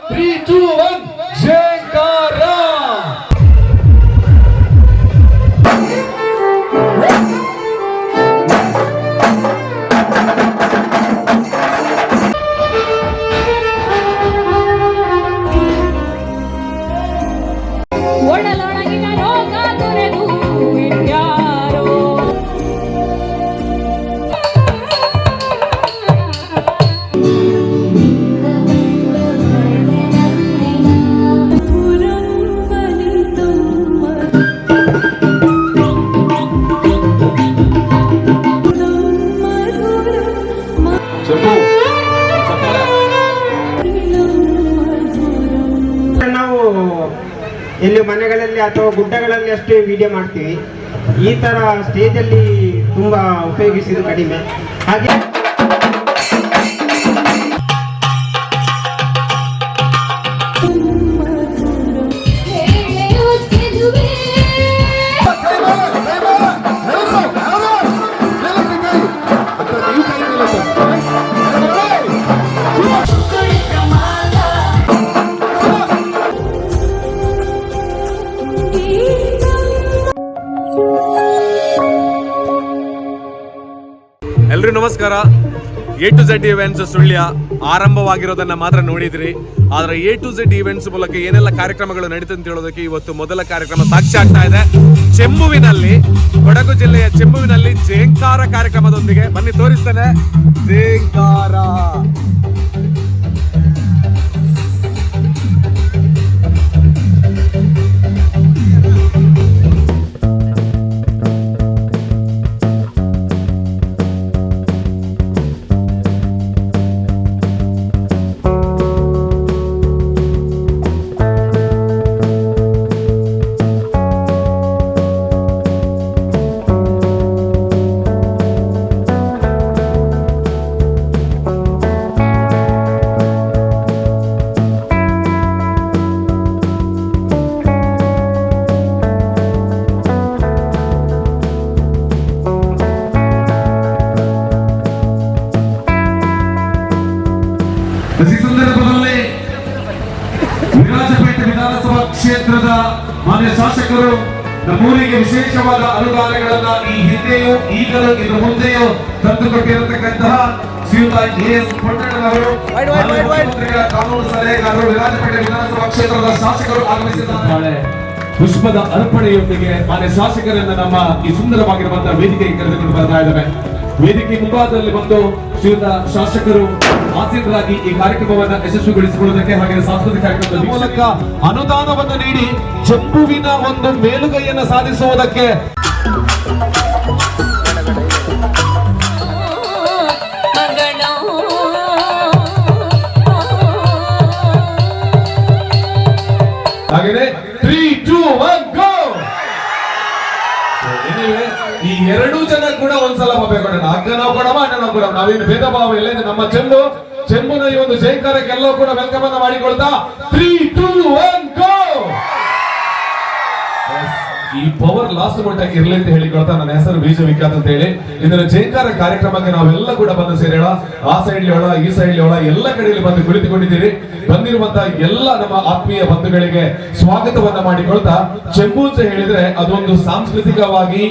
3, 2, 1 ಜಯಕಾರ. ಒಡಲೊಳಗಿನ ರೋಗ ತೊರೆದು ಬಿಟ್ಯಾರೋ. ನಾವು ಇಲ್ಲಿ ಮನೆಗಳಲ್ಲಿ ಅಥವಾ ಗುಡ್ಡಗಳಲ್ಲಿ ಅಷ್ಟೇ ವಿಡಿಯೋ ಮಾಡ್ತೀವಿ. ಈ ತರ ಸ್ಟೇಜಲ್ಲಿ ತುಂಬಾ ಉಪಯೋಗಿಸಿದ್ದು ಕಡಿಮೆ. ಹಾಗೆ ಎಲ್ರಿಗೂ ನಮಸ್ಕಾರ. A to Z events Sullia ಆರಂಭವಾಗಿರೋದನ್ನ ಮಾತ್ರ ನೋಡಿದ್ರಿ. ಆದ್ರೆ A to Z ಇವೆಂಟ್ಸ್ ಮೂಲಕ ಏನೆಲ್ಲ ಕಾರ್ಯಕ್ರಮಗಳು ನಡೀತದೆ ಅಂತ ಹೇಳೋದಕ್ಕೆ ಇವತ್ತು ಮೊದಲ ಕಾರ್ಯಕ್ರಮ ಸಾಕ್ಷಿ ಆಗ್ತಾ ಇದೆ. ಚೆಂಬುವಿನಲ್ಲಿ, ಕೊಡಗು ಜಿಲ್ಲೆಯ ಚೆಂಬುವಿನಲ್ಲಿ ಜೇಂಕಾರ ಕಾರ್ಯಕ್ರಮದೊಂದಿಗೆ ಬನ್ನಿ ತೋರಿಸ್ತೇನೆ. ಜೇಂಕಾರ ಈ ಸಂದರ್ಭದಲ್ಲಿ ವಿರಾಜಪೇಟೆ ವಿಧಾನಸಭಾ ಕ್ಷೇತ್ರದ ಮಾನ್ಯ ಶಾಸಕರು ನಮ್ಮೂರಿಗೆ ವಿಶೇಷವಾದ ಅನುದಾನಗಳನ್ನ ಈ ಹಿಂದೆಯೂ ಈಗಲೂ ಇನ್ನು ಮುಂದೆಯೂ ತಂದುಕೊಟ್ಟಿರತಕ್ಕಂತಹ ಶ್ರೀಯುತ ಎಸ್ ಪೊಟ್ಟಣ್ಣನವರು ಮುಖ್ಯಮಂತ್ರಿಗಳ ಕಾನೂನು ಸಲಹೆಗಾರರು ವಿರಾಜಪೇಟೆ ವಿಧಾನಸಭಾ ಕ್ಷೇತ್ರದ ಶಾಸಕರು ಆಗಮಿಸಿದ್ದಾರೆ. ಪುಷ್ಪದ ಅರ್ಪಣೆಯೊಂದಿಗೆ ಮಾನ್ಯ ಶಾಸಕರನ್ನ ನಮ್ಮ ಈ ಸುಂದರವಾಗಿರುವಂತಹ ವೇದಿಕೆಗೆ ಕರೆದುಕೊಂಡು ಬರ್ತಾ ಇದ್ದಾವೆ. ವೇದಿಕೆ ಮುಂಭಾಗದಲ್ಲಿ ಬಂದು ಶ್ರೀಯುತ ಶಾಸಕರು ಆಸೀನರಾಗಿ ಈ ಕಾರ್ಯಕ್ರಮವನ್ನು ಯಶಸ್ವಿಗೊಳಿಸಿಕೊಳ್ಳುವುದಕ್ಕೆ ಹಾಗೆ ಸಾಂಸ್ಕೃತಿಕ ಕಾರ್ಯಕ್ರಮದ ಮೂಲಕ ಅನುದಾನವನ್ನು ನೀಡಿ ಚೆಂಬುವಿನ ಒಂದು ಮೇಲುಗೈಯನ್ನು ಸಾಧಿಸುವುದಕ್ಕೆ ಹಾಗೆಯೇ 3, 2, 1 ಗೋ. ಈ ಎರಡೂ ಜನ ಕೂಡ ಒಂದ್ಸಲ ಮಬ್ಬೆ ಕೊಡೋಣ. ಅಕ್ಕ ನಾವು ಕೊಡಮ, ಅಣ್ಣ ನಾವು ಕೊಡಮ, ನಾವೇನು ಭೇದ ಭಾವ ಇಲ್ಲ. ನಮ್ಮ ಚೆಂಬುನ ಈ ಒಂದು ಜಯಕಾರಕ್ಕೆ ಎಲ್ಲವೂ ಕೂಡ ವೆಲ್ಕಮ್ ಅನ್ನ ಮಾಡಿಕೊಳ್ತಾ 3, 2, 1 ಗೋ. ಈ ಪವರ್ ಲಾಸ್ಟ್ ಮಟ್ಟ ಇರ್ಲಿ ಅಂತ ಹೇಳಿಕೊಳ್ತಾ ನನ್ನ ಹೆಸರು ಬೀಜ ವಿಖ್ಯಾತ್ ಅಂತ ಹೇಳಿ ಇದರ ಜಯಕಾರ ಕಾರ್ಯಕ್ರಮಕ್ಕೆ ನಾವೆಲ್ಲ ಕೂಡ ಬಂದು ಸೇರೋಣ. ಆ ಸೈಡ್ ಈ ಸೈಡ್ ಎಲ್ಲ ಕಡೆಯಲ್ಲಿ ಬಂದು ಕುಳಿತುಕೊಂಡಿದ್ದೀರಿ. ಬಂದಿರುವಂತಹ ಎಲ್ಲ ನಮ್ಮ ಆತ್ಮೀಯ ಬಂಧುಗಳಿಗೆ ಸ್ವಾಗತವನ್ನ ಮಾಡಿಕೊಳ್ತಾ, ಚೆಂಬು ಅಂತ ಹೇಳಿದ್ರೆ ಅದೊಂದು ಸಾಂಸ್ಕೃತಿಕವಾಗಿ,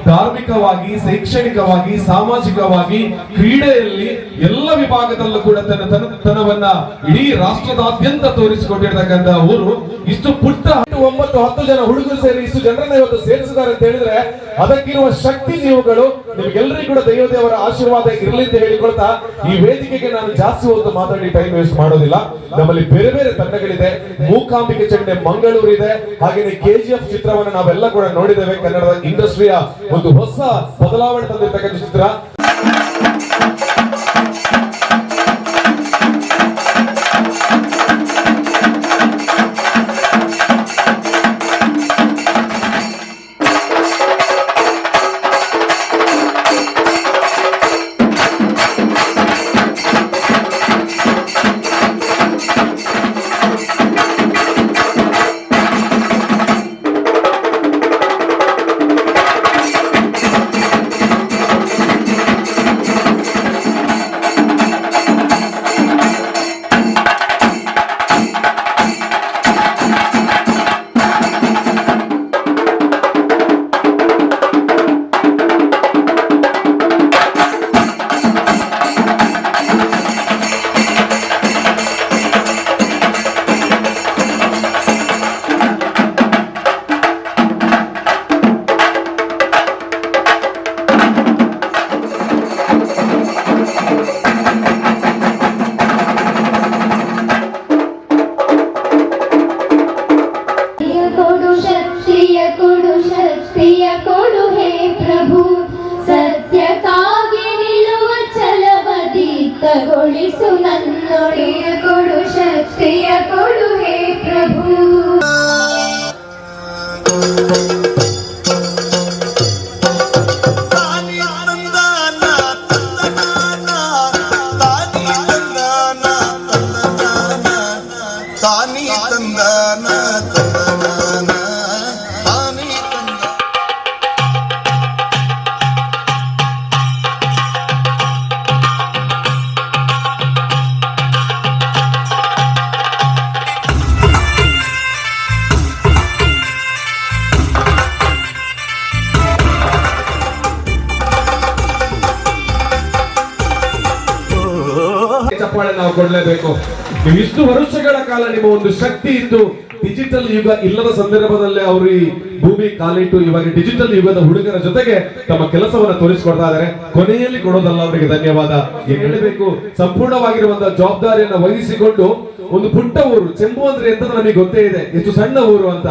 ಧಾರ್ಮಿಕವಾಗಿ, ಶೈಕ್ಷಣಿಕವಾಗಿ, ಸಾಮಾಜಿಕವಾಗಿ, ಕ್ರೀಡೆಯಲ್ಲಿ ಎಲ್ಲ ವಿಭಾಗದಲ್ಲೂ ಕೂಡ ತನ್ನತನವನ್ನ ಇಡೀ ರಾಷ್ಟ್ರದಾದ್ಯಂತ ತೋರಿಸಿಕೊಂಡಿರ್ತಕ್ಕಂಥ ಊರು. ಇಷ್ಟು ಪುಟ್ಟ 9-10 ಜನ ಹುಡುಗರು ಸೇರಿ ಇಷ್ಟು ಜನರನ್ನ ಇವತ್ತು ಸೇರಿಸಿದ್ದಾರೆ ಅಂತ ಹೇಳಿದ್ರೆ ಅದಕ್ಕಿರುವ ಶಕ್ತಿ ನೀವುಗಳು. ನಿಮ್ಗೆಲ್ಲರಿಗೂ ಕೂಡ ದೈವದೇವರ ಆಶೀರ್ವಾದ ಇರಲಿ ಅಂತ ಹೇಳಿಕೊಳ್ತಾ ಈ ವೇದಿಕೆಗೆ ನಾನು ಜಾಸ್ತಿ ಹೊತ್ತು ಮಾತಾಡಿ ಟೈಮ್ ವೇಸ್ಟ್ ಮಾಡೋದಿಲ್ಲ. ನಮ್ಮಲ್ಲಿ ಬೇರೆ ಬೇರೆ ತಂಡಗಳಿದೆ. ಮೂಕಾಂಬಿಕೆ ಚಂಡೆ ಮಂಗಳೂರು ಇದೆ. ಹಾಗೆಯೇ KGF ಚಿತ್ರವನ್ನು ನಾವೆಲ್ಲ ಕೂಡ ನೋಡಿದ್ದೇವೆ. ಕನ್ನಡದ ಇಂಡಸ್ಟ್ರಿಯ ಒಂದು ಹೊಸ ಬದಲಾವಣೆ ತಂದಿರ್ತಕ್ಕಂಥ ಚಿತ್ರ. ತಾನಿ ತಂದಾನ ತಂದನಾನ ತಾನಿ ತಂದಾನ ತಂದನಾನ ತಾನಿ ತಂದಾನ ತಂದನಾನ ತಾನಿ ತಂದ ಚಪ್ಪಾಳೆ ನಾವು ಕೊಡ್ಲೇಬೇಕು. ನೀವು ಇಷ್ಟು ವರ್ಷಗಳ ಕಾಲ ನಿಮ್ಮ ಒಂದು ಶಕ್ತಿ ಇದ್ದು ಡಿಜಿಟಲ್ ಯುಗ ಇಲ್ಲದ ಸಂದರ್ಭದಲ್ಲೇ ಅವರು ಈ ಭೂಮಿ ಕಾಲಿಟ್ಟು ಇವಾಗ ಡಿಜಿಟಲ್ ಯುಗದ ಹುಡುಗರ ಜೊತೆಗೆ ತಮ್ಮ ಕೆಲಸವನ್ನ ತೋರಿಸಿಕೊಡ್ತಾ ಇದ್ದಾರೆ. ಕೊನೆಯಲ್ಲಿ ಕೊಡೋದಲ್ಲ, ಅವರಿಗೆ ಧನ್ಯವಾದ ಹೇಳಬೇಕು. ಸಂಪೂರ್ಣವಾಗಿರುವಂತಹ ಜವಾಬ್ದಾರಿಯನ್ನ ವಹಿಸಿಕೊಂಡು ಒಂದು ಪುಟ್ಟ ಊರು ಚೆಂಬು ಅಂದ್ರೆ ಎಂತ ನಮಗೆ ಗೊತ್ತೇ ಇದೆ, ಎಷ್ಟು ಸಣ್ಣ ಊರು ಅಂತ.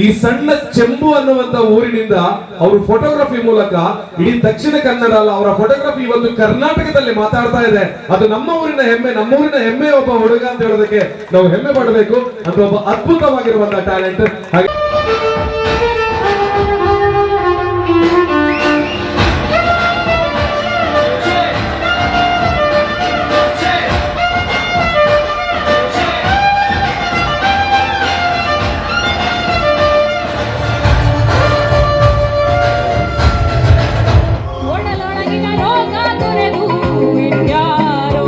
ಈ ಸಣ್ಣ ಚೆಂಬು ಅನ್ನುವಂತ ಊರಿನಿಂದ ಅವರು ಫೋಟೋಗ್ರಫಿ ಮೂಲಕ ಇಡೀ ದಕ್ಷಿಣ ಕನ್ನಡ ಅಲ್ಲ, ಅವರ ಫೋಟೋಗ್ರಫಿ ಇವತ್ತು ಕರ್ನಾಟಕದಲ್ಲಿ ಮಾತಾಡ್ತಾ ಇದೆ. ಅದು ನಮ್ಮ ಊರಿನ ಹೆಮ್ಮೆ, ನಮ್ಮ ಊರಿನ ಹೆಮ್ಮೆ ಒಬ್ಬ ಹುಡುಗ ಅಂತ ಹೇಳೋದಕ್ಕೆ ನಾವು ಹೆಮ್ಮೆ ಪಡಬೇಕು. ಅಂತ ಒಬ್ಬ ಅದ್ಭುತವಾಗಿರುವಂತಹ ಟ್ಯಾಲೆಂಟ್. ಹಾಗೆ ಒಡಲೊಳಗಿನ ರೋಗ ತೊರೆದು ಇದ್ಯಾರೋ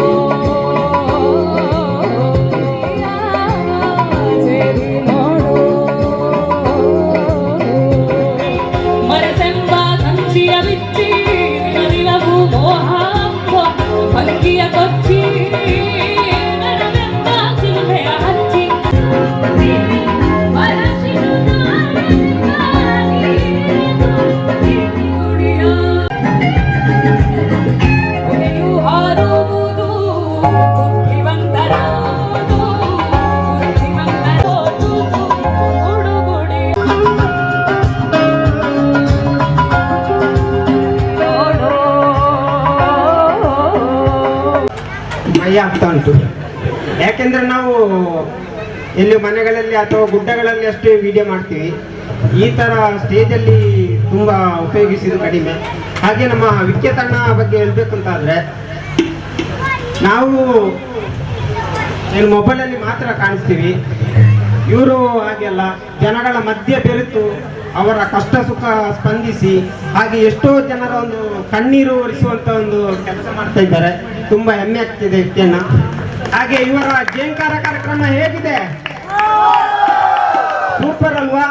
ಸೇರಿ ನೋಡು. ಮನಸೆಂಬ ಸಂಚಿಯ ಬಿಚ್ಚಿ ನಿಲವು ಮೋಹ ಭಂಗಿಯ ಕೊಚ್ಚಿ ನರವೆಂಬ ಚಿಲುಮೆಯ ಹಚ್ಚಿ ಹಾರುವುದು ಬುದ್ಧಿವಂತರಾದು ಬುದ್ಧಿವಂತರೋದು ಹುಡುಗುಡಿ ನೋಡೋ ಭಯ ಆಗ್ತಾ ಉಂಟು. ಯಾಕೆಂದ್ರೆ ನಾವು ಎಲ್ಲಿ ಮನೆಗಳಲ್ಲಿ ಅಥವಾ ಗುಡ್ಡಗಳಲ್ಲಿ ಅಷ್ಟೇ ವಿಡಿಯೋ ಮಾಡ್ತೀವಿ. ಈ ಥರ ಸ್ಟೇಜಲ್ಲಿ ತುಂಬ ಉಪಯೋಗಿಸಿದ್ದು ಕಡಿಮೆ. ಹಾಗೆ ನಮ್ಮ ವಿಖ್ಯಾತಣ್ಣ ಬಗ್ಗೆ ಹೇಳ್ಬೇಕು ಅಂತಾದರೆ, ನಾವು ಏನು ಮೊಬೈಲಲ್ಲಿ ಮಾತ್ರ ಕಾಣಿಸ್ತೀವಿ, ಇವರು ಹಾಗೆಲ್ಲ ಜನಗಳ ಮಧ್ಯೆ ಬೆರೆತು ಅವರ ಕಷ್ಟ ಸುಖ ಸ್ಪಂದಿಸಿ ಹಾಗೆ ಎಷ್ಟೋ ಜನರ ಒಂದು ಕಣ್ಣೀರು ಒರೆಸುವಂತ ಒಂದು ಕೆಲಸ ಮಾಡ್ತಾ ಇದ್ದಾರೆ. ತುಂಬಾ ಹೆಮ್ಮೆ ಆಗ್ತಿದೆ ವಿಖ್ಯಾನ. ಹಾಗೆ ಇವರ ಜೇಂಕಾರ ಕಾರ್ಯಕ್ರಮ ಹೇಗಿದೆ? ಸೂಪರ್ ಅಲ್ವಾ?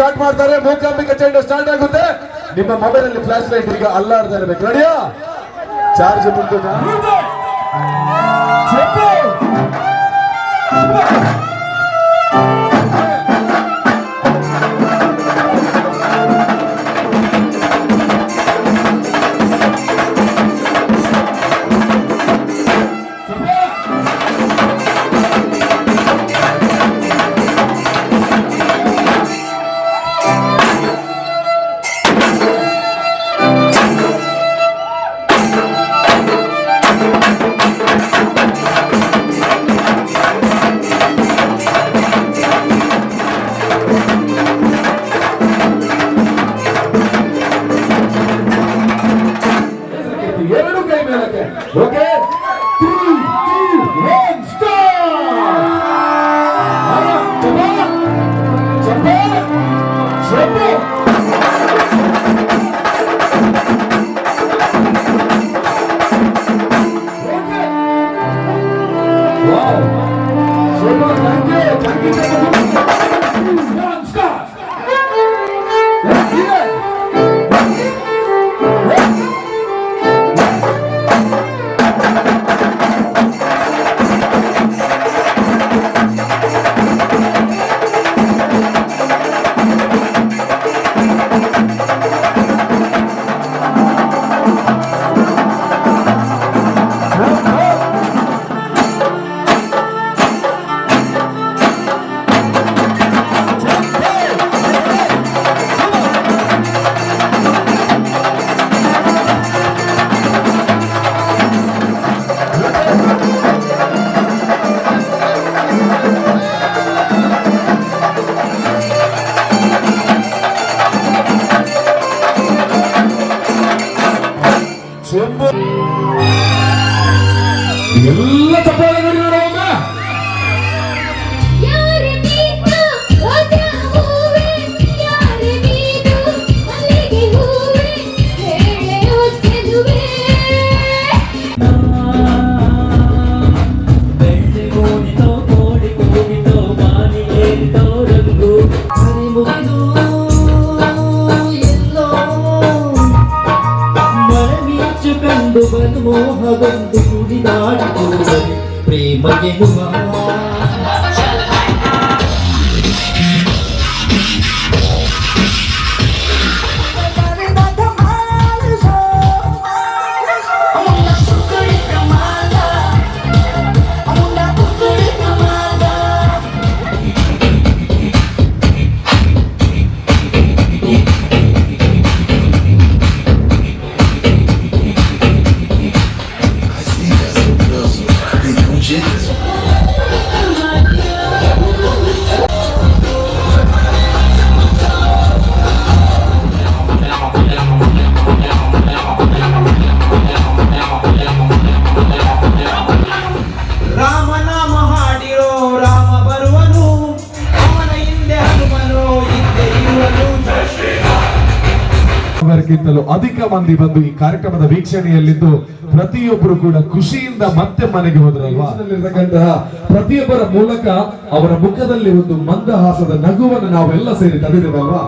ಸ್ಟಾರ್ಟ್ ಮಾಡ್ತಾರೆ. ಮೂಕಾಂಬಿಕಾ ಚೆಂಡು ಸ್ಟಾರ್ಟ್ ಆಗುತ್ತೆ. ನಿಮ್ಮ ಮೊಬೈಲ್ ಅಲ್ಲಿ ಫ್ಲಾಶ್ ಲೈಟ್ ಈಗ ಅಲ್ಲಾಡ್ತಾ ಇರಬೇಕು. ರೆಡಿಯಾ? ಚಾರ್ಜ್ ಬಂತು. ಎರಡು ಕೈ ಮೇಲಕ್ಕೆ. Okay, 3, 2, 1 start. ಎಲ್ಲ ಚಪ್ಪಾಳೆ ನೋಡಿ ನೋಡೋಣ. ಯಾರೆ ನೀನು ರೋಜಾ ಹೂವೆ, ಯಾರೆ ನೀನು ಮಲ್ಲಿಗೆ ಹೂವೆ, ಹೇಳೆಯೋ ಚೆಲುವೆ. ಬೆಳ್ಳಿಗೋಡಿತೋ ಕೋಡಿ ಕೂಗಿತೋ ಬಾನಿ ಏರಿತೋ ರಂಗು ಸರಿ ಮುಗಿದು ಎಲ್ಲೋ ಮಳೆ ಮಿಂಚು ಕಂಡು ಬಲು ಮೋಹಗೊಂಡು ಕುಡಿದಾಡಿತು ಪ್ರೇಮ ಎನ್ನುವ ರಾಮನಾಮ ಹಾಡಿರೋ ರಾಮ ಬರುವನು, ಅವನ ಹಿಂದೆ ಹನುಮನು ಹಿಂದೆ ಇರುವನು. ಅವರಿಗಿಂತಲೂ ಅಧಿಕ ಮಂದಿ ಬಂದು ಈ ಕಾರ್ಯಕ್ರಮದ ವೀಕ್ಷಣೆಯಲ್ಲಿದ್ದು ಪ್ರತಿಯೊಬ್ಬರು ಕೂಡ ಖುಷಿಯಿಂದ ಮತ್ತೆ ಮನೆಗೆ ಹೋದ್ರಲ್ವಾ. ಪ್ರತಿಯೊಬ್ಬರ ಮೂಲಕ ಅವರ ಮುಖದಲ್ಲಿ ಒಂದು ಮಂದಹಾಸದ ನಗುವನ್ನು ನಾವೆಲ್ಲ ಸೇರಿ ತಡೆದಿರಲ್ವಾ.